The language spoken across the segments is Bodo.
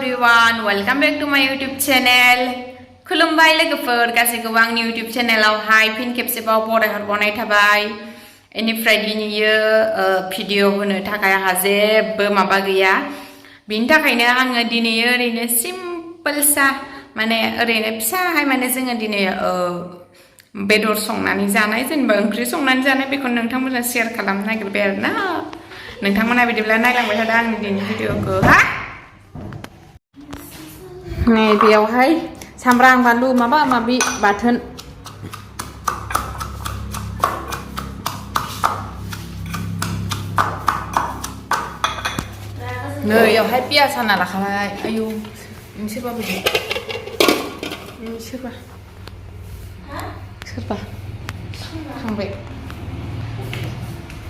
everyone, welcome back to my YouTube channel. खुलुमबाय लोगोफोर गासैखौबो आंनि YouTube चेनेलावहाय फिन खेबसेबाव बरायहरबावनाय थाबाय। बेनिफ्राय दिनैयो भिडिअ होनो थाखाय आंहा जेबो माबा गैया। बिनि थाखायनो आङो दिनैयो ओरैनो सिम्पोल सा माने ओरैनो फिसाहाय माने जोङो दिनै बेदर संनानै जानाय जेनेबा ओंख्रि संनानै जानाय बेखौ नोंथांमोनजों शेयार खालामनो नागिरबाय आरोना। नोंथांमोना बिदिब्ला नायलांबाय थादो आंनि दिनैनि भिडिअखौ हा। नै बेयावहाय सामब्राम बानलु माबा माबि बाथोन नै बेयावहाय पियास हाना लाखाबाय। आयौ सोरबा बायदि सोरबा थांबाय।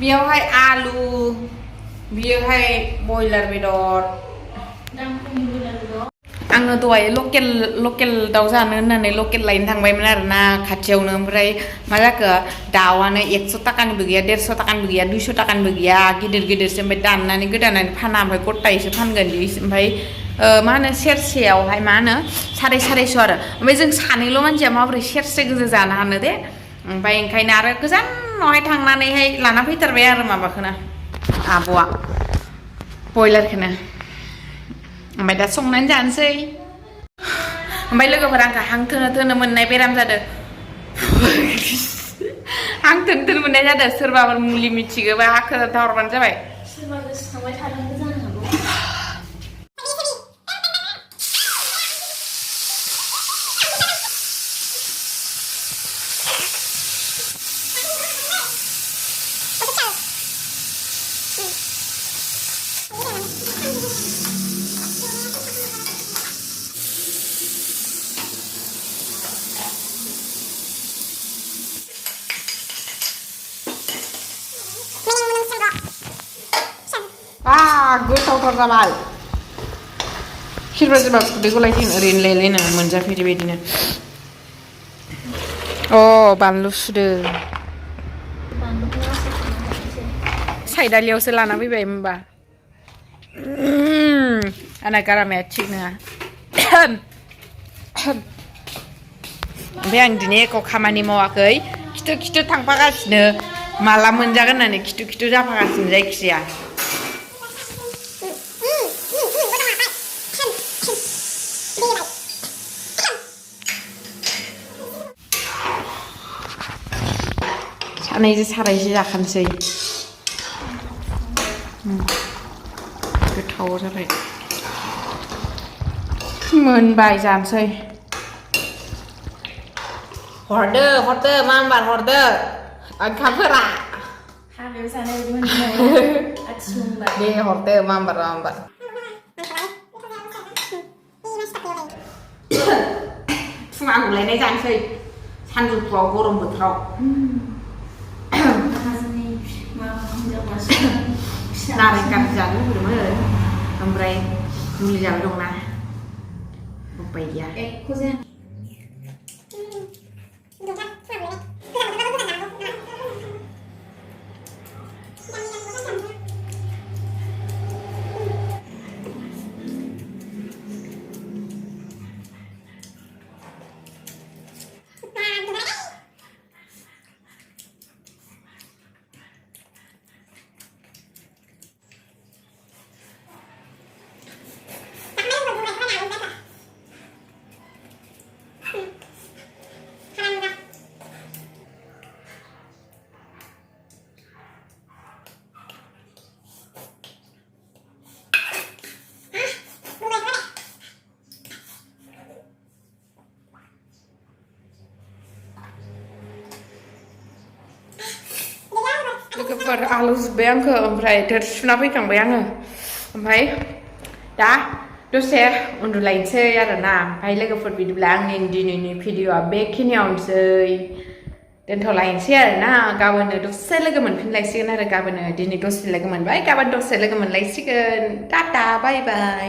बेयावहाय आलु बेयोहाय बयलार बेदर। आङो दहाय लकेल दाउ जानो होननानै लकेल लायनो थांबायमोन आरोना खाथियावनो। ओमफ्राय मा जाखो दाउआनो 100 थाखानिबो गैया 150 थाखानिबो गैया 200 थाखानिबो गैया गिदिरसो। ओमफ्राय दाननानै गोदानानै फाना ओमफ्राय गथायैसो फानगोन ओमफ्राय मा होनो सेरसेयावहाय मा होनो 350 आरो। ओमफ्राय जों सानैल' मानसिया माबोरै सेरसे गोजा जानो हानो दे। ओमफ्राय ओंखायनो आरो गोजानावहाय थांनानैहाय लाना फैथारबाय आरो माबाखौनो आब'आ बयलारखौनो। ओमफ्राय दा संनानै जानोसै। ओमफ्राय लोगोफोरा आंखौ हां थोनो मोननाय बेराम जादों। हां थोनो मोननाय जादों। सोरबाफोर मुलि मिथिगौबा खोन्थाहरबानो जाबाय। सोरबा गोसोखांबाय थादोंबो जानो हागौ। गोथावथार जाबाय। सोरबा खुदैखौ लायसिगोन ओरैनो लायलायनानै मोनजाफेरि बायदिनो। बानलु सुदो साइदालियावसो लाना फैबाय होनबा। आंना गारामाया थिग नङा। ओमफ्राय आं दिनै एख' खामानि मावाखै खिथु थांफागासिनो माला मोनजागोन होननानै खिथु जाफागासिनो जायखिजाया। सानैजों सारायसे जाखानोसै। गोथाव जाबाय मोनबाय जानोसै। हरदो मामबार हरदो ओंखामफोरा दे हरदो मामबार फुङाव गुलायनाय जानोसै सानजौफुआव गरम बोथोराव। नारें खाजि जानो लुबैदोंमोन ओमफ्राय मुलि जाबाय दंना उपाय गैया। लोगोफोर आलु जुब्बाय आंखौ ओमफ्राय थोरसि सुना फैखांबाय आङो। ओमफ्राय दा दसे उन्दुलायनोसै आरोना। ओमफ्राय लोगोफोर बिदिब्ला आंनि दिनैनि भिडिअआ बेखिनियावनोसै दोनथ'लायनोसै आरोना। गाबोनो दसे लोगो मोनफिनलायसिगोन आरो दिनै दसे लोगो मोनबाय गाबोन दसे लोगो मोनलायसिगोन। टाटा बाय बाय।